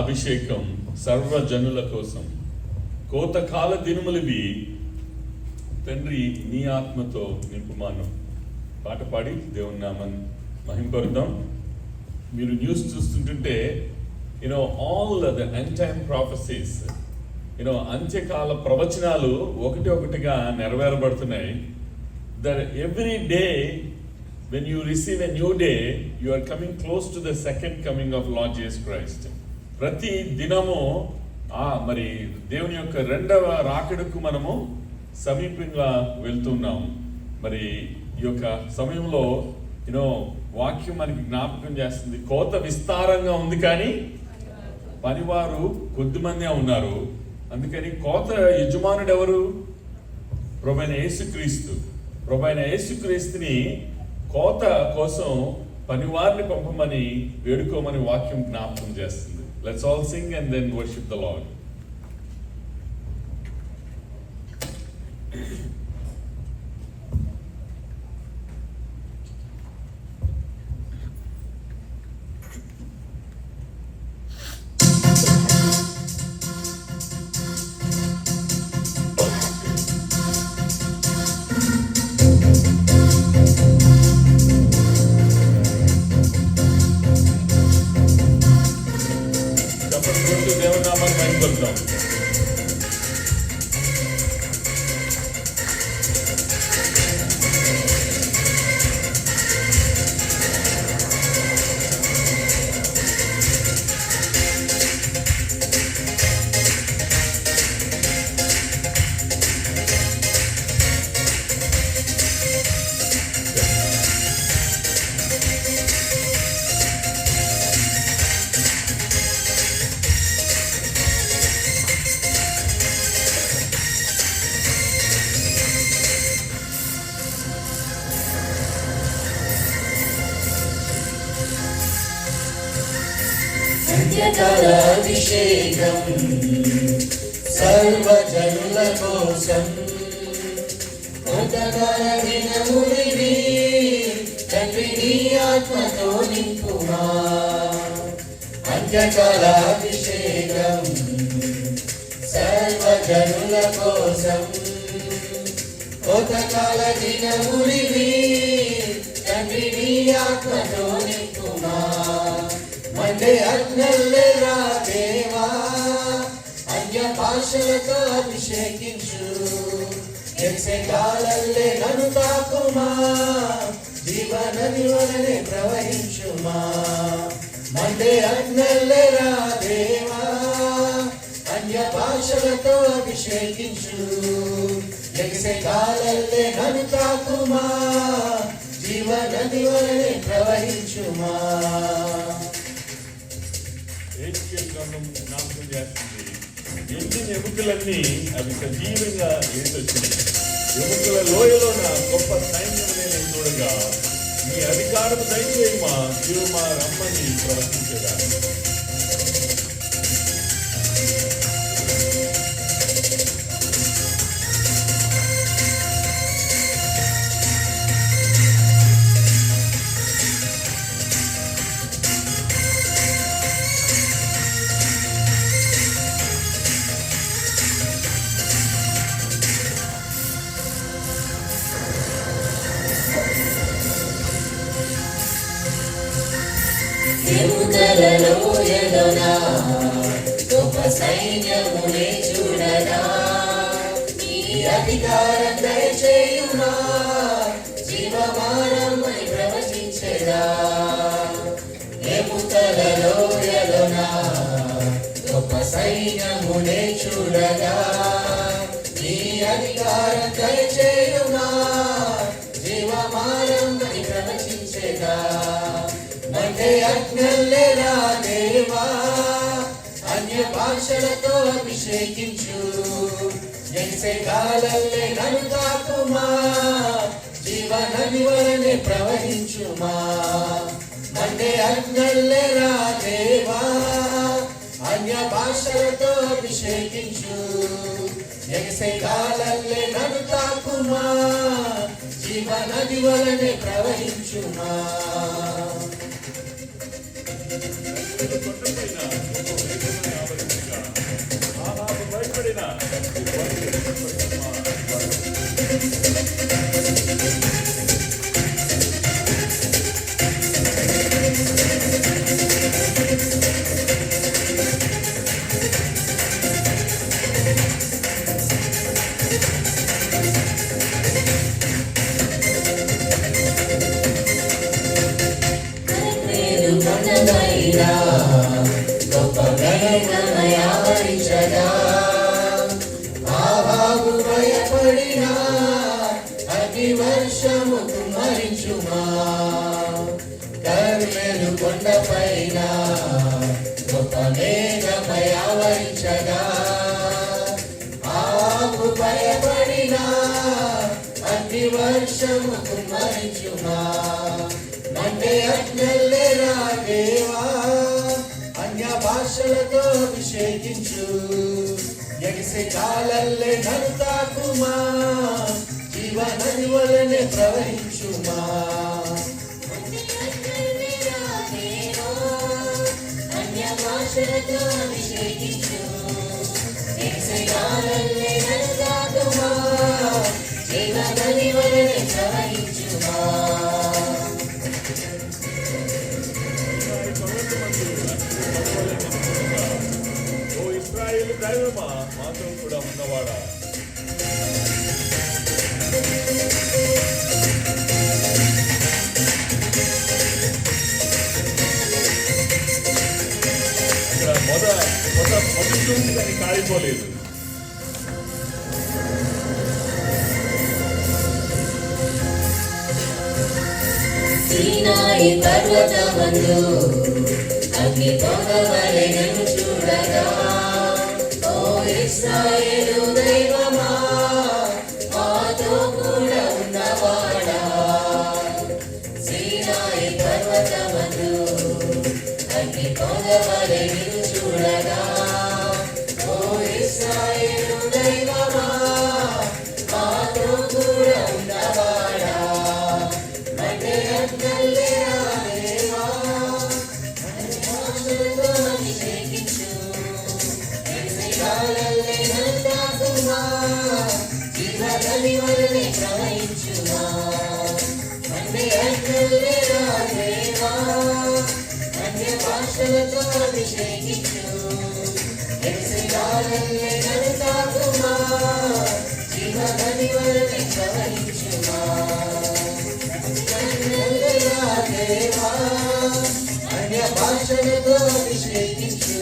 అభిషేకం సర్వజనుల కోసం. కోతకాల దినములివి తండ్రి నీ ఆత్మతో నింపుమాను. పాట పాడి దేవుని నామాన్ని మహింపరుద్దాం. మీరు న్యూస్ చూస్తుంటుంటే all the end time prophecies, అంత్యకాల ప్రవచనాలు ఒకటిగా నెరవేరబడుతున్నాయి. That every day when you receive a new day, you are coming close to the second coming of Lord Jesus Christ. ప్రతి దినము మరి దేవుని యొక్క రెండవ రాకడకు మనము సమీపంగా వెళ్తున్నాము. మరి ఈ యొక్క సమయంలో వాక్యం మనకి జ్ఞాపకం చేస్తుంది, కోత విస్తారంగా ఉంది కానీ పనివారు కొద్దిమంది ఉన్నారు. అందుకని కోత యజమానుడు ఎవరు? ప్రభువైన యేసుక్రీస్తు. ప్రభువైన యేసుక్రీస్తుని కోత కోసం పనివారిని పంపమని వేడుకోమని వాక్యం జ్ఞాపకం చేస్తుంది. Let's all sing and then worship the lord. అభిషేకం సర్వజనుల కోసం. కోతకాల దినములివి తండ్రి నీ ఆత్మతో నింపుమా. అంత్యకాల అభిషేకం సర్వజనుల కోసం. కోతకాల దినములివి తండ్రి నీ ఆత్మతో నింపుమా. మండే అగ్నల్లేరా దేవా, అన్య భాషలతో అభిషేకించు. యక్షగాలల్లే నన్ను తాకుమా, జీవనది వలనే ప్రవహించుమా. మండే అగ్నల్లేరా దేవా, అన్య భాషలతో అభిషేకించు. యక్షగాలల్లే నన్ను తాకుమా, జీవనది వలనే ప్రవహించుమా. జ్ఞాపకం చేస్తుంది, ఎండిన ఎముకలన్నీ అవి సజీవంగా లేచొచ్చినాయి. ఎముకల లోయలో నా గొప్ప సైన్యం నేను చూడగా నీ అధికారం దయచేయమా, జీవమా రమ్మని ప్రవర్తించగా. ఎముకలలో ఎదోనా గొప్ప సైన్యమునే చూడనా. నీ అధికారం దయచేయుమా, జీవమానమై ప్రవచించెదా. ఎముకలలో ఎదోనా గొప్ప సైన్యమునే చూడగా. నీ అధికారం దయచేయుమా, జీవమానమై ప్రవచించెదా. మండే అగ్నల్లేరా దేవా, అన్య భాషలతో అభిషేకించు. యక్షగాలల్లే నన్ను తాకుమా, జీవనది వలనే ప్రవహించుమా. మండే అగ్నల్లేరా దేవా, అన్య భాషలతో అభిషేకించు. యక్షగాలల్లే నన్ను తాకుమా, జీవనది వలనే ప్రవహించుమా. కొండపైన మేఘమయావరించగా ఆహాబు భయపడినా అగ్ని వర్షము కుమ్మరించుమా కర్మెలు కొండపైన గొప్ప మేఘమయావరించగా ఆహాబు భయపడినా అగ్ని వర్షము కుమ్మరించుమా మండే అగ్నెల్లెరా దేవా అన్య భాషలతో అభిషేకించు ఎగిసే కాలల్లే నన్ను తాకుమా జీవనది వలనే ప్రవహించుమా అన్య భాషలతో అభిషేకించు ఎగిసే కాలల్లే నన్ను తాకుమా జీవనది వలనే ప్రవహించుమా ఇశ్రాయేలు దైవమా మాతో కూడా ఉన్నవాడా ఇక్కడ మొదటి కానీ కాలిపోలేదు. సీనాయి పర్వతమందు అగ్ని పొగవలె నిన్ను చూడగా ఓ ఇశ్రాయేలు దైవమా మాతో కూడా ఉన్నవాడా సీనాయి పర్వతమందు అగ్ని పొగవలె నిన్ను చూడగా ఓ ఇశ్రాయేలు దైవమా మాతో కూడా ఉన్నవాడా మండే అగ్నెల్లెరా దేవా జీవనది వలనే ప్రవహించుమా మండే అగ్నెల్లెరా దేవా అన్య భాషలతో అభిషేకించు ఎగిసే కాలల్లే నన్ను తాకుమా జీవనది వలనే ప్రవహించుమా అగ్నెల్లెరా దేవా అన్య భాషలతో అభిషేకించు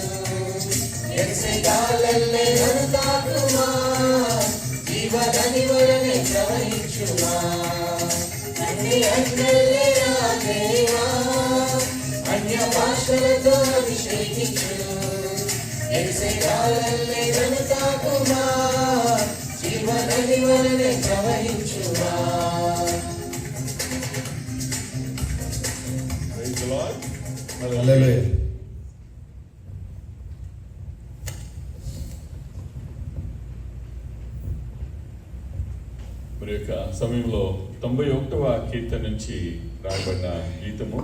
ఎగిసే కాలల్లే నన్ను తాకుమా జీవనది వలనే ప్రవహించుమా అగ్నెల్లెరా దేవా అన్య భాషలతో అభిషేకించు ఎగిసే కాలల్లే నన్ను తాకుమా జీవనది వలనే ప్రవహించుమా. Praise the Lord. హల్లెలూయా. మరి యొక్క సమయంలో 91వ కీర్తన నుంచి రాయబడిన గీతము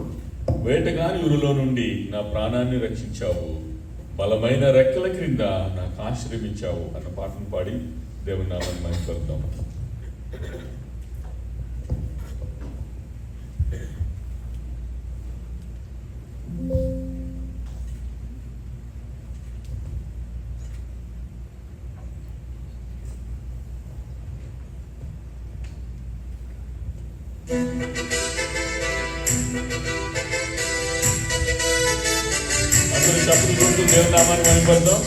వేటగాని ఉరులో నుండి నా ప్రాణాన్ని రక్షించావు బలమైన రెక్కల క్రింద నాకు ఆశ్రమించావు అన్న పాటను పాడి దేవుని నామాన్ని మహిమపరుద్దాం. అందరూ చప్పులు కొడుతూ దేవుని నామాన్ని మహిమపరుద్దాం.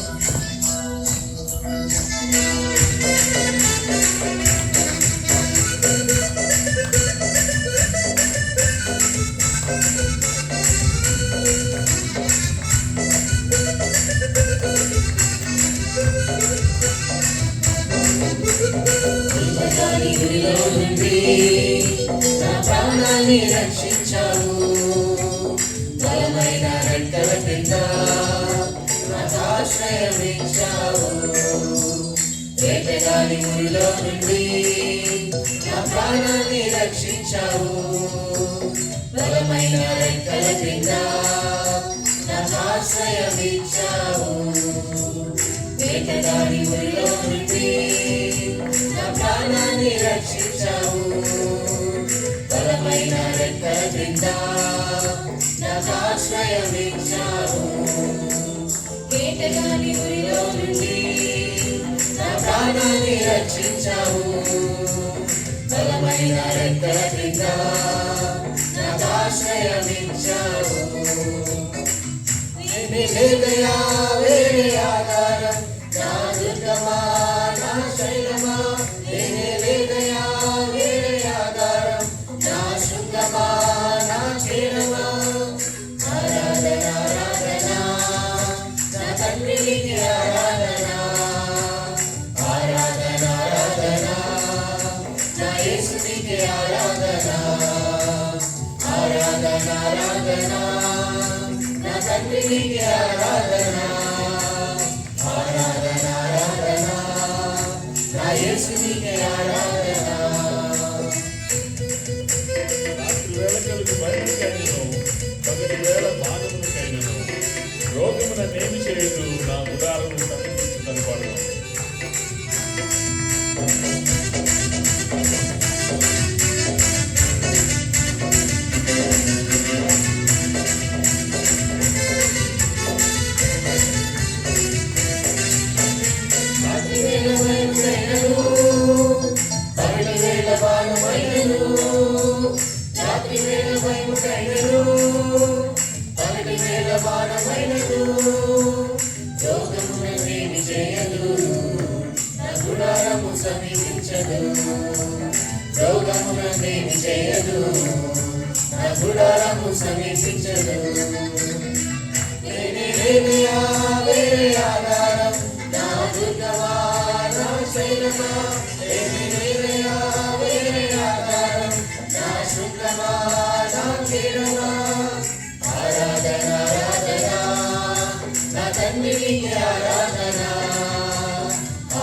జీవనది ఉరిలో నుండి నా ప్రాణాన్ని రక్షించావు బలమైన రెక్కల క్రింద నాకు ఆశ్రయం ఇచ్చావు వేటగాని ఉరిలో నుండి నా ప్రాణాన్ని రక్షించావు బలమైన రెక్కల క్రింద నాకు ఆశ్రయం ఇచ్చావు వేటగాని ఉరిలో నుండి నా ప్రాణాన్ని రక్షించావు బలమైన రెక్కల క్రింద నాకు ఆశ్రయం ఇచ్చావు వేటగాని ఉరిలో నుండి నా ప్రాణాన్ని రక్షించావు బలమైన రెక్కల క్రింద నాకు ఆశ్రయం ఇచ్చావు. తండ్రికి ఆరాధన ఆరాధన ఆరాధన నా యేసునికి ఆరాధన ఆరాధన ఆరాధన నా తండ్రికి ఆరాధన ఆరాధన ఆరాధన నా యేసునికి ఆరాధన రాత్రి వేళ కలిగి బయలుకైనను పగటి వేళ బాధములకైనను రోగమున నేమి చేయదు నా గుడారము సమీపించుదని పాడుతాం. రాత్రి వేళ భయముకైనను పగటి వేళ బాణమైనను రాత్రి వేళ భయముకైనను పగటి వేళ బాణమైనను రోగమునేమి చేయదు నా గుడారము సమీపించదు రోగమునేమి చేయదు నా గుడారము సమీపించదు వేరే ఆధారం నా దుర్గమా నా శైలమా వేరే ఆధారం నా శృంగమా నా కీడమా ఆరాధన ఆరాధన నా తండ్రికి ఆరాధన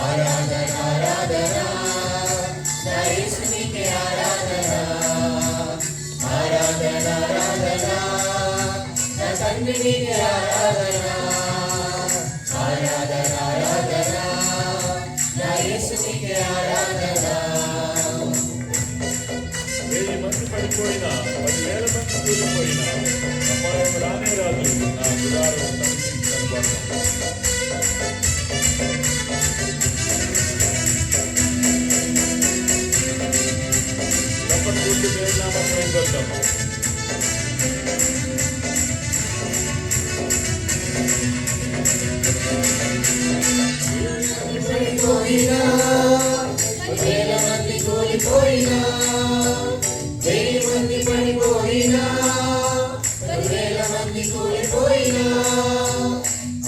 ఆరాధన ఆరాధన నా యేసునికి ఆరాధన ఆరాధన ఆరాధన నా తండ్రికి ఆరాధన ఆరాధన ఆరాధన నా యేసునికి ఆరాధన 1000 మంది పడిపోయినా 10,000 మంది కూలిపోయినా అపాయం రానే రాదు నా గుడారము సమీపించుదని పాడుతాం. చప్పట్లు కొట్టి దేవుని నామమును మహిమపరుద్దాం. పడిపోయినా 10,000 మంది కూలిపోయినా 1000 మంది పడిపోయినా 10,000 మంది కూలిపోయినా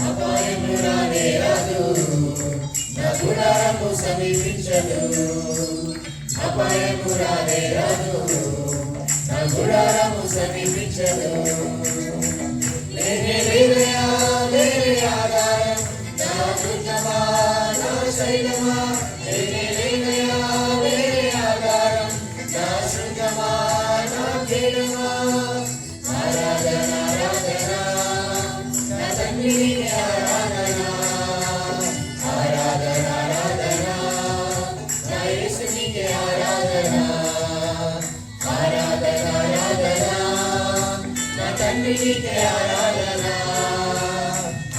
అపాయము రానే రాదు నా గుడారము సమీపించదు అపాయము రానే రాదు నా గుడారము సమీపించదు వేరే ఆధారం నా దుర్గమా నా శైలమా వేరే ఆధారం నా శృంగమా నా కీడమా ఆరాధన ఆరాధన నా తండ్రికి ఆరాధన ఆరాధన ఆరాధన నా యేసునికి ఆరాధన ఆరాధన ఆరాధన నా తండ్రికి ఆరాధన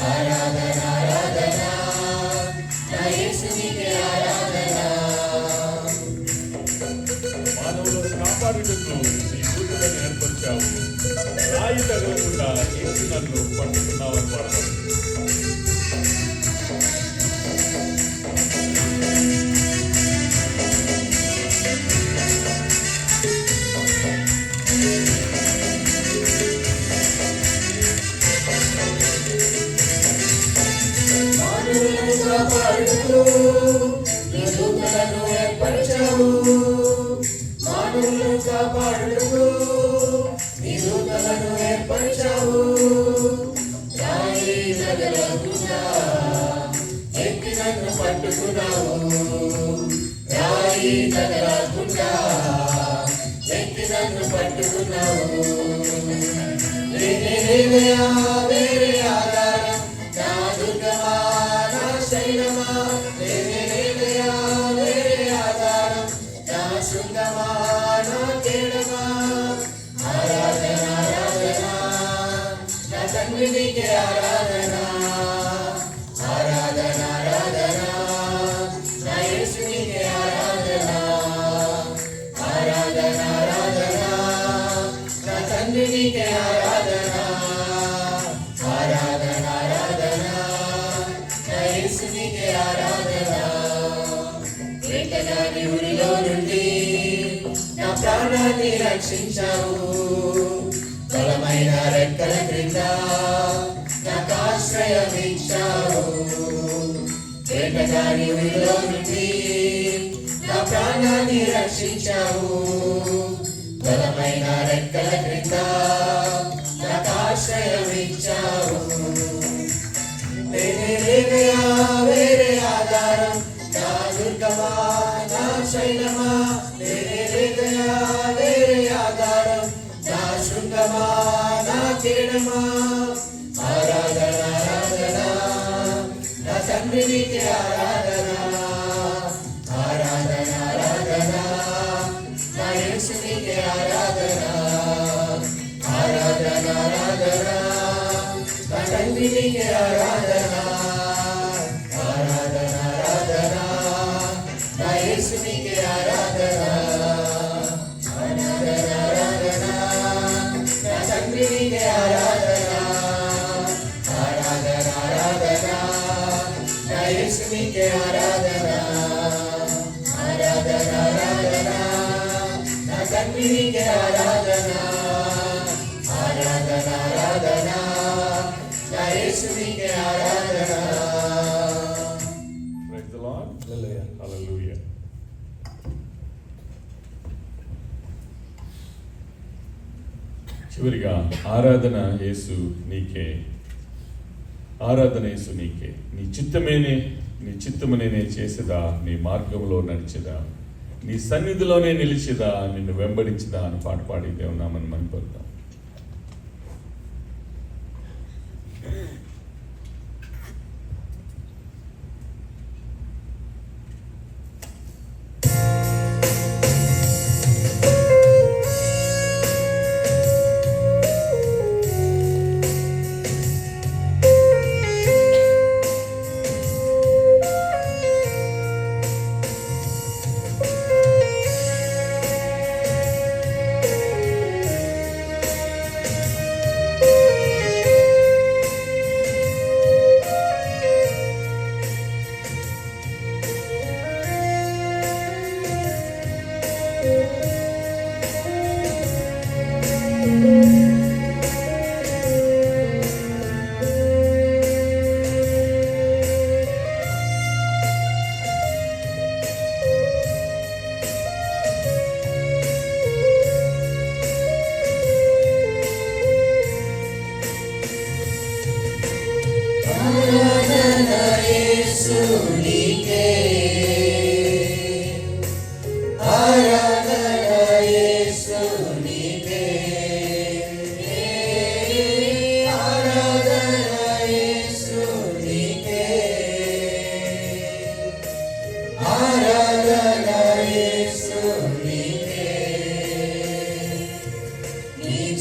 ఆరాధన ఆరాధన నా యేసునికి ఆరాధన మానవులను కాపాడుటకు నీ దూతలను ఏర్పరిచావు. రాయి తగలకుండా యేసు నన్ను పట్టుకున్నావని పాడతాం. మానవులను కాపాడుతూ నీ దూతలను ఏర్పరిచావు మానవులను కాపాడుతూ నీ దూతలను ఏర్పరిచావు రాయి తగలకుండా ఎక్కి నన్ను పట్టుకున్నావు రాయి తగలకుండా ఎక్కి నన్ను పట్టుకున్నావు వేరే ఆధారం నా దుర్గమా నా శైలమా వేరే ఆధారం నా శృంగమా నా కీడమా ఆరాధన ఆరాధన నా తండ్రికి ఆరాధన ఆరాధన ఆరాధన నా యేసునికి ఆరాధన ఆరాధన ఆరాధన నా తండ్రికి ఆరాధన ఆరాధన ఆరాధన నా యేసునికి ఆరాధన వేటగాని ఉరిలో నుండి నా ప్రాణాన్ని రక్షించావు బలమైన రెక్కల క్రింద నాకు ఆశ్రయం ఇచ్చావు దాని ఊరిలో నుండి నా ప్రాణాన్ని రక్షించావు. బలమైన రెక్కల క్రింద నాకు ఆశ్రయం ఇచ్చావు. లేదయా వేరే ఆధారం, నా దుర్గమా నా శైలమా. లేదయా వేరే ఆధారం, నా శృంగమా నా కిరణమా. ఆరాధన ఆరాధన నా తండ్రి నీకే ఆరాధన. ఆరాధన ఆరాధన నా యేసు నీకే ఆరాధన. ఆరాధన ఆరాధన నా తండ్రి నీకే ఆరాధన. ఆరాధన ఆరాధన నా యేసు నీకే ఆరాధన. ఆరాధన ఆరాధన నా తండ్రి నీకే ఆరాధన. ఆరాధన ఆరాధన నా యేసు నీకే ఆరాధన. ఆరాధన ఆరాధన నా తండ్రి నీకే ఆరాధన. ఆరాధన ఆరాధన నా యేసు నీకే ఆరాధన. Praise the Lord. Hallelujah. చివరిగా ఆరాధన యేసు నీకే. ఆరాధన యేసు నీకే. నీ చిత్తమునే చేసేదా, నీ మార్గంలో నడిచేదా, నీ సన్నిధిలోనే నిలిచేదా, నిన్ను వెంబడించదా అని పాట పాడి దేవునామని మనం పొందాం.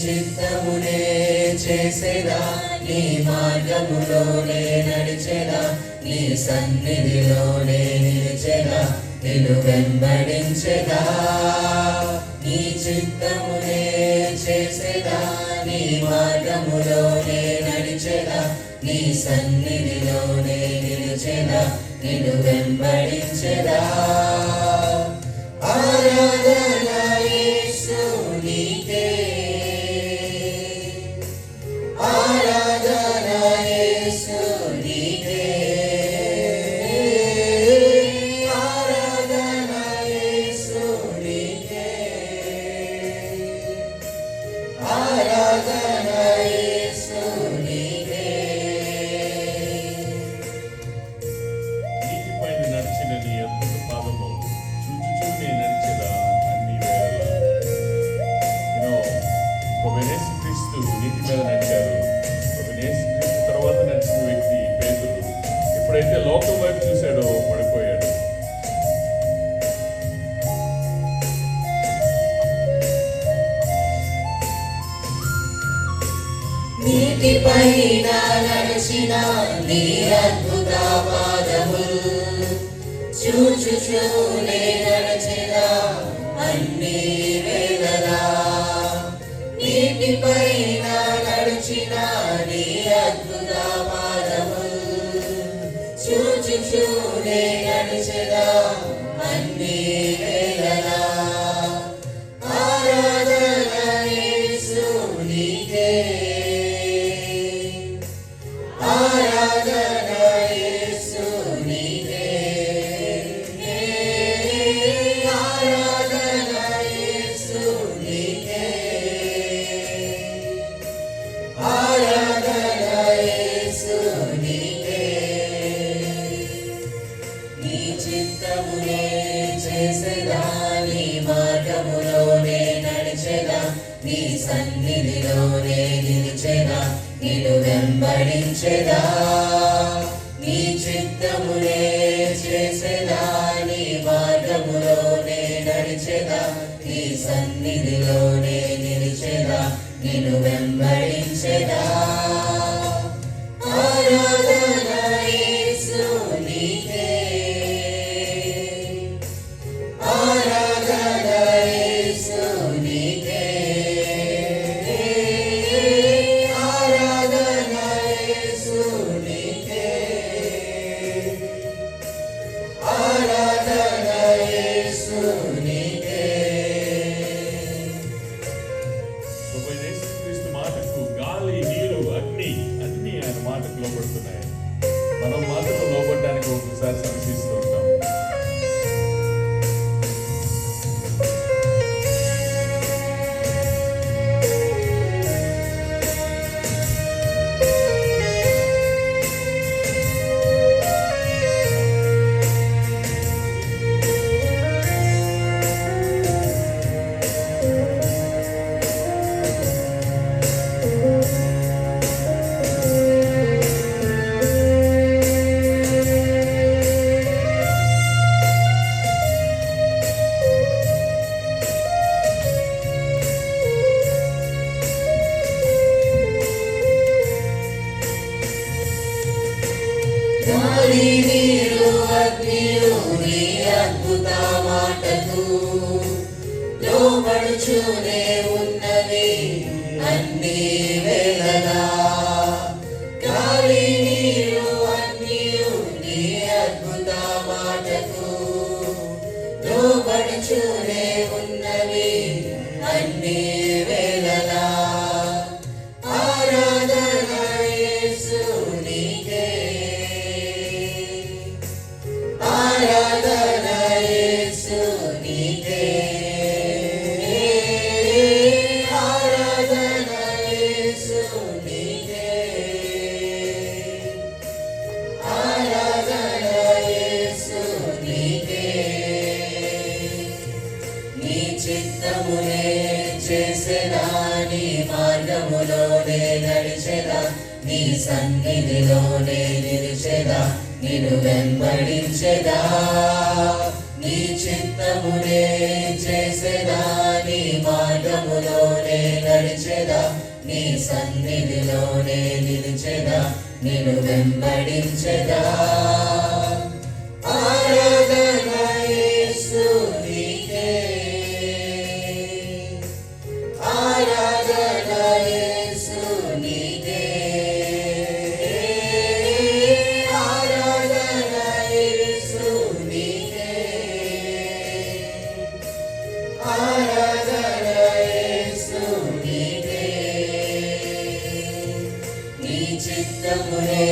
చిత్తమునే చేసేదా, నీ మార్గములోనే నడిచేదా, నీ సన్నిధిలోనే నిలిచేదా, నిన్ను వెంబడించేదా. నీ చిత్తమునే చేసేదా, నీ మార్గములోనే నడిచేదా, నీ సన్నిధిలోనే నిలిచేదా, నిన్ను వెంబడించేదా. ఆరాధన యేసు నీకే. ఆరాధన యేసు నీకే. ఆరాధన యేసు నీకే. ఆరాధన యేసు నీకే. నీటిపైన నడిచిన నీ అద్భుత పాదము చూచుచూనే నడిచెదా అన్ని వేళలా. ప్రభువైన యేసుక్రీస్తు నీటి మీద నడిచారు. ప్రభువైన యేసుక్రీస్తు తర్వాత నడిచిన వ్యక్తి పేతురు. ఎప్పుడైతే లోకం వైపు చూశాడో పడిపోయాడు. నీటిపైన నడిచిన నీ అద్భుత పాదములు చూచుచూనే నడిచెదా అన్ని వేళలా. నీటిపైన నడిచిన నీ అద్భుత పాదములు చూచుచూనే నడిచెదా అన్ని వేళలా. ఆరాధన యేసు నీకే. ఆరాధన యేసు నీకే. సన్నిధిలోనే నిలిచెదా, నిన్ను వెంబడించెదా. నీ చిత్తమునే చేసెదా, నీ మార్గములోనే నడిచెదా, నీ సన్నిధిలోనే నిలిచెదా, నిన్ను వెంబడించెదా. ఆరాధన యేసు నీకే, ఆరాధన యేసు నీకే, ఆరాధన యేసు నీకే, ఆరాధన యేసు నీకే. యేసుక్రీస్తు మాటకు గాలి, నీరు, అగ్ని అన్ని ఆయన మాటకు లోబడుతున్నాయి. మనం మాటకు లోబడడానికి ఒకసారి సంశయిస్తూ ఉంటాం. గాలి, నీరు, అగ్నియు నీ అద్భుత మాటకు లోబడుచూనే ఉన్నవి అన్ని వేళలా. గాలి, నీరు, అగ్నియు నీ అద్భుత మాటకు లోబడుచూనే ఉన్నవి అన్ని వేళలా. ఆరాధన యేసు నీకే, ఆరాధన యేసు నీకే, ఆరాధన యేసు నీకే, ఆరాధన యేసు నీకే. నీ చిత్తమునే చేసెదా, నీ మార్గములోనే నడిచెదా, నీ సన్నిధిలోనే నిలిచెదా, నిన్ను వెంబడించెదా. నీ చిత్తమునే చేసెదా, నీ మార్గములోనే నడిచెదా, నీ సన్నిధిలోనే నిలిచెదా, నిన్ను వెంబడించెదా. ఆరాధన యేసు నీకే, ఆరాధన యేసు నీకే, ఆరాధన యేసు నీకే, ఆరాధన యేసు నీకే. నీ చిత్తమునే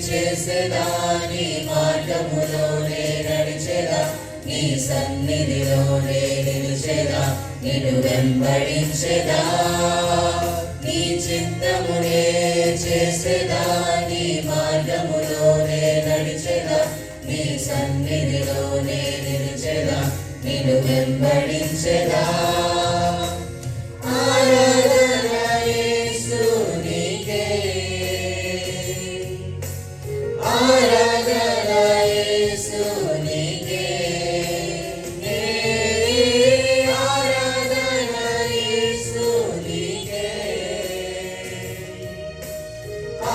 చేసెదా, నీ మార్గములోనే నడిచెదా, నీ సన్నిధిలోనే నిలిచెదా, నిన్ను వెంబడించెదా. నీ చిత్తమునే చేసెదా, నీ మార్గములోనే నడిచెదా, నీ సన్నిధిలోనే నిలిచెదా, నిన్ను వెంబడించెదా. ఆరాధన యేసు నీకే, ఆరాధన యేసు నీకే, ఆరాధన యేసు నీకే,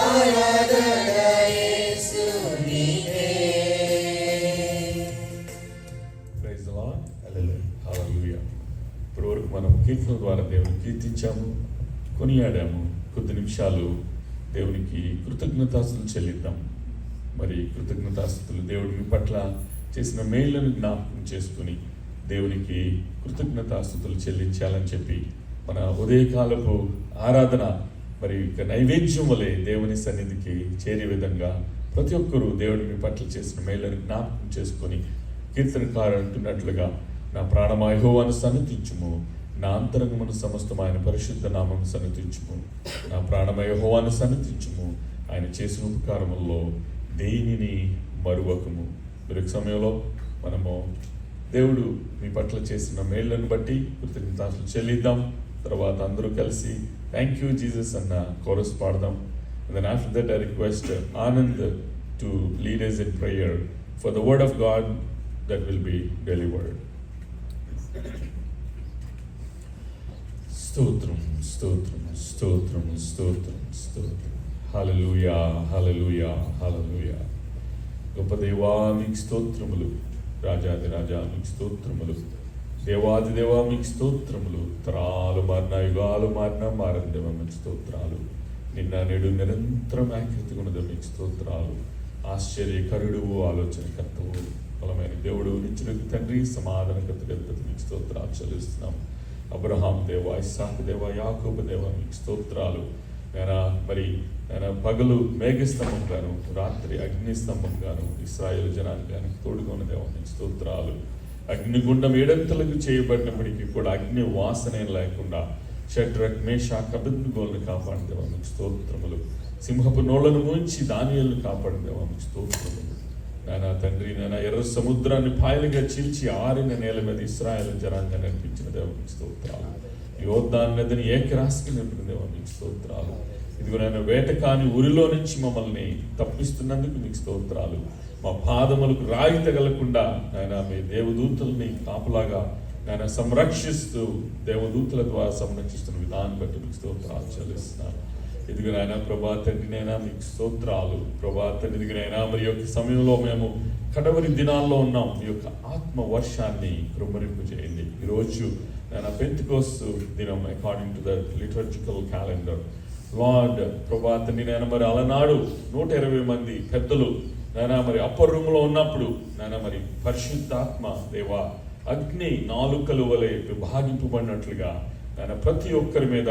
ఆరాధన యేసు నీకే. Praise the Lord. హల్లెలూయా. ఇప్పటి వరకు మనం కీర్తన ద్వారా దేవుని కీర్తించాము, కొనియాడాము. కొద్ది నిమిషాలు దేవునికి కృతజ్ఞతాస్తుతులు చెల్లిద్దాం. మరి కృతజ్ఞతాస్తుతులు దేవుడి మీ పట్ల చేసిన మేళ్లను జ్ఞాపకం చేసుకుని దేవునికి కృతజ్ఞతాస్తుతులు చెల్లించాలని చెప్పి మన ఉదయకాలపు ఆరాధన మరి ఇక నైవేద్యం వలె దేవుని సన్నిధికి చేరే విధంగా ప్రతి ఒక్కరూ దేవుడి మీ పట్ల చేసిన మేళ్లను జ్ఞాపకం చేసుకొని కీర్తనకారు అంటున్నట్లుగా, నా ప్రాణమా యెహోవాను సన్నతించుము, నా అంతరంగమును సమస్తమైన పరిశుద్ధ నామమును సన్నతించుము. నా ప్రాణమా యెహోవాను సన్నతించుము, ఆయన చేసిన ఉపకారముల్లో దేనిని మరువకము. దొరికి సమయంలో మనము దేవుడు మీ పట్ల చేసిన మేళ్లను బట్టి కృతజ్ఞతాస్తుతులు చెల్లిద్దాం. తర్వాత అందరూ కలిసి థ్యాంక్ యూ జీసస్ అన్న కోరస్ పాడదాం. And then after that I request Anand to lead us in prayer for the word of God that will be delivered. Stotram, stotram, stotram, stotram, stotram. Hallelujah, hallelujah, hallelujah. గొప్ప దేవా మీకు స్తోత్రములు, రాజాది రాజా మీకు స్తోత్రములు, దేవాది దేవా మీకు స్తోత్రములు. తరాలు మారిన, యుగాలు మారిన, మారని దేవా మీకు స్తోత్రాలు. నిన్న నేడు నిరంతరం ఆకృతి ఉన్నది మీకు స్తోత్రాలు. ఆశ్చర్యకరుడువు, ఆలోచనకర్తవు, బలమైన దేవుడు, నిత్యునికి తండ్రి, సమాధానకర్త మీకు స్తోత్రాలు చెల్లిస్తున్నాం. అబ్రహాం దేవా, ఇస్సాకు దేవా, యాకోబు దేవా మీకు స్తోత్రాలు. మరి పగలు మేఘస్తంభం గాను, రాత్రి అగ్నిస్తంభం గాను, ఇశ్రాయేలు జనానికి తోడుగా ఉన్న దేవా మీకు స్తోత్రాలు. అగ్నిగుండం ఏడంతలకు చేయబడినప్పటికీ కూడా అగ్ని వాసన లేకుండా షడ్రక్, మేషాక్, అబేద్నెగోలను కాపాడిన దేవా మీకు స్తోత్రములు. సింహపు నోళ్లను మూయించి దానియేలును కాపాడిన దేవా మీకు స్తోత్రములు. నాయన తండ్రి, నాయన ఎర్ర సముద్రాన్ని పాయలుగా చీల్చి ఆరిన నేల మీద ఇశ్రాయేలు జనాంగా నడిపించిన దేవా మీకు స్తోత్రాలు. యోర్దాను నదిని ఏకరాశికి నింపిన దేవా మీకు స్తోత్రాలు. ఇదిగో నాయన వేటకాని ఉరిలో నుంచి మమ్మల్ని తప్పిస్తున్నందుకు మీకు స్తోత్రాలు. మా పాదములకు రాయి తగలకుండా నాయన మీ దేవదూతల్ని కాపులాగా నాయన సంరక్షిస్తూ, దేవదూతల ద్వారా సంరక్షిస్తున్న విధానం బట్టి మీకు స్తోత్రాలు చెల్లిస్తున్నాను. ఇదిగో నాయన ప్రభా తండ్రినైనా మీకు స్తోత్రాలు. ప్రభా తండ్రినైనా మరి యొక్క సమయంలో మేము కడవరి దినాల్లో ఉన్నాం. మీ యొక్క ఆత్మ వర్షాన్ని కృమ్మరింపు చేయండి. ఈరోజు నాయన పెంతెకోస్తు దినం according to the liturgical calendar. Lord ప్రభా తండ్రినైనా మరి అలనాడు 120 మంది పెద్దలు నాయన మరి అప్పర్ రూమ్లో ఉన్నప్పుడు నాయన మరి పరిశుద్ధాత్మ దేవా అగ్ని నాలుకలు వలె విభాగింపబడినట్లుగా నాయన ప్రతి ఒక్కరి మీద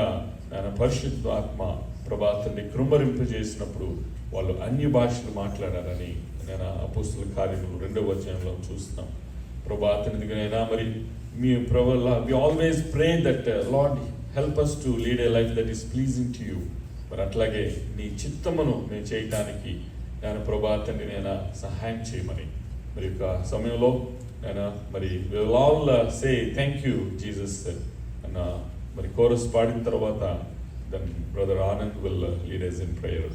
నాయన పరిశుద్ధాత్మ ప్రభాతాన్ని కృమ్మరింపజేసినప్పుడు వాళ్ళు అన్య భాషలు మాట్లాడారని నేను అపోస్తుల కార్యములు 2వ అధ్యాయంలో చూస్తున్నాం. ప్రభాతానిదిగానైనా మరి మీ we always pray that Lord help us to lead a life that is pleasing to you. మరి అట్లాగే నీ చిత్తమును నేను చేయటానికి నేను ప్రభాతాన్ని నేను సహాయం చేయమని మరి యొక్క సమయంలో నేను మరి will all say thank you Jesus అన్న మరి కోరస్ పాడిన తర్వాత then Brother Anand will lead us in prayer.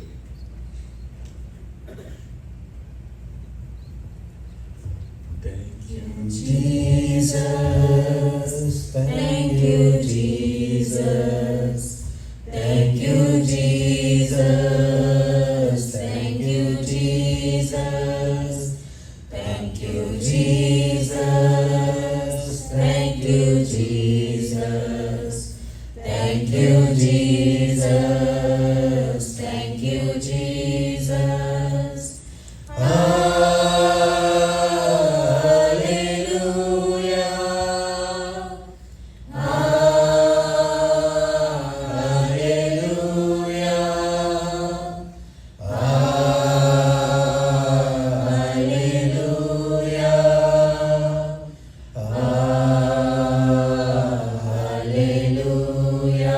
Thank you, Jesus. Thank you, Jesus. Thank you, Jesus. Thank you, Jesus. Thank you, Jesus. Thank you, Jesus. Thank you, Jesus. Thank you, Jesus. Hallelujah. Hallelujah. Hallelujah. Hallelujah.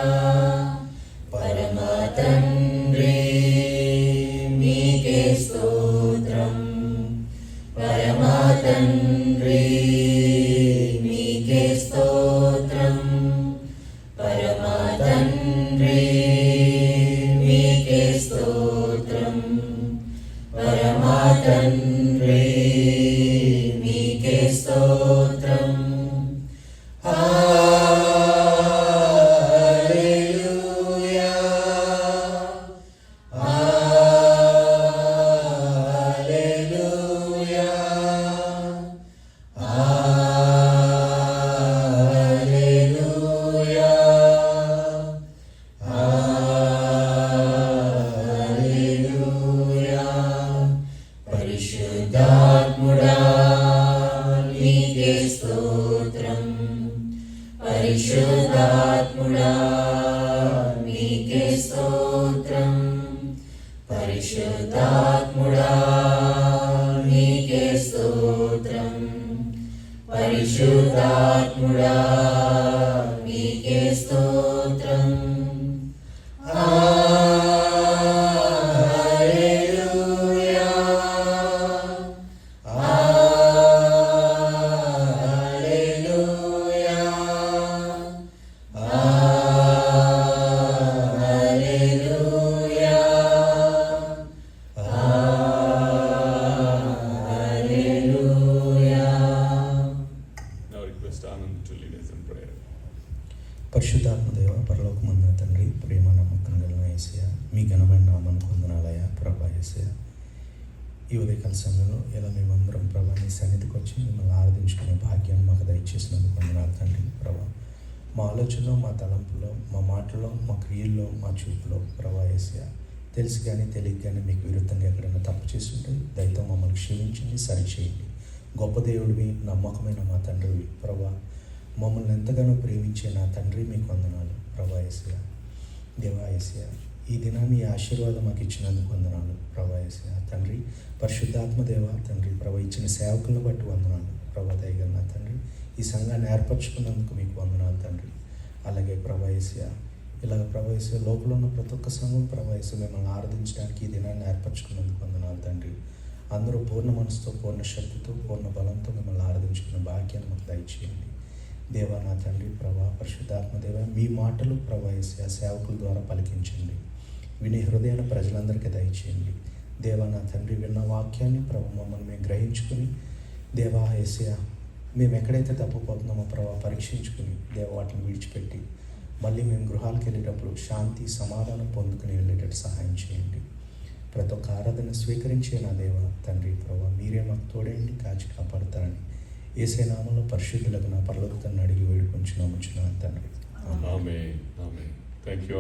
పరమా తండ్రి మీకే స్తోత్రం. పరమా తండ్రి మీకే స్తోత్రం. పరమా తండ్రి మీకే స్తోత్రం. పరమా తండ్రి మీకే స్తోత్రం. పరిశుద్ధాత్ముడా నీకే స్తోత్రం. పరిశుద్ధాత్ముడా నీకే స్తోత్రం. పరిశుద్ధాత్ముడా నీకే స్తోత్రం. పరిశుద్ధాత్ముడా నీకే స్తోత్రం. Hallelujah. ఉదయకాల సమయంలో ఇలా మేమందరం ప్రభా నీ సన్నిధికి వచ్చి మిమ్మల్ని ఆరాధించుకునే భాగ్యాన్ని మాకు దయచేసినందుకు వందనాలు తండ్రి. ప్రభా మా ఆలోచనలో, మా తలంపులో, మా మాటలో, మా క్రియల్లో, మా చూపులో ప్రభా యేసయ్య తెలిసి కానీ తెలియక కానీ మీకు విరుద్ధంగా ఎక్కడైనా తప్పు చేసి ఉంటే దయతో మమ్మల్ని క్షమించండి, సరిచేయండి. గొప్ప దేవుడివి, నమ్మకమైన మా తండ్రివి ప్రభా, మమ్మల్ని ఎంతగానో ప్రేమించే నా తండ్రి మీకు వందనాలు ప్రభా యేసయ్య. దేవా యేసయ్య ఈ దినాన్ని ఈ ఆశీర్వాదం మాకు ఇచ్చినందుకు వందనాలు ప్రభా యేసయ్య. తండ్రి పరిశుద్ధాత్మ దేవ తండ్రి ప్రభా ఇచ్చిన సేవకులను బట్టి వందనాలు ప్రభా దయగల నా తండ్రి. ఈ సంఘాన్ని ఏర్పరచుకున్నందుకు మీకు వందనాలు తండ్రి. అలాగే ప్రభా యేసయ్య ఇలాగ ప్రభా యేసయ్య లోపల ఉన్న ప్రతి ఒక్క సంఘం ప్రభా యేసయ్య మిమ్మల్ని ఆరాధించడానికి ఈ దినాన్ని ఏర్పరచుకున్నందుకు వందనాలు తండ్రి. అందరూ పూర్ణ మనసుతో, పూర్ణ శక్తితో, పూర్ణ బలంతో మిమ్మల్ని ఆరాధించుకున్న భాగ్యాన్ని మాకు దయచేయండి దేవా నా తండ్రి. ప్రభా పరిశుద్ధాత్మ దేవ మీ మాటలు ప్రభా యేసయ్య సేవకుల ద్వారా పలికించండి, విని హృదయాన్ని ప్రజలందరికీ దయచేయండి దేవా నా తండ్రి. విన్న వాక్యాన్ని ప్రభు మమ్మల్ని మేము గ్రహించుకుని దేవా యేసయ్య మేము ఎక్కడైతే తప్పిపోతున్నామో ప్రభా పరీక్షించుకుని దేవ వాటిని విడిచిపెట్టి మళ్ళీ మేము గృహాలకు వెళ్ళేటప్పుడు శాంతి సమాధానం పొందుకుని వెళ్ళేటట్టు సహాయం చేయండి. ప్రతి ఒక్క ఆరాధన స్వీకరించే నా దేవ తండ్రి ప్రభా మీరే మాకు తోడండి, కాచి కాపాడుతారని యేసయ్య నామములో పరిశుద్ధులకు నా పరలోక తండ్రిని అడిగి వేడుకొంచున్నాము తండ్రి. ఆమేన్. ఆమేన్. థాంక్యూ.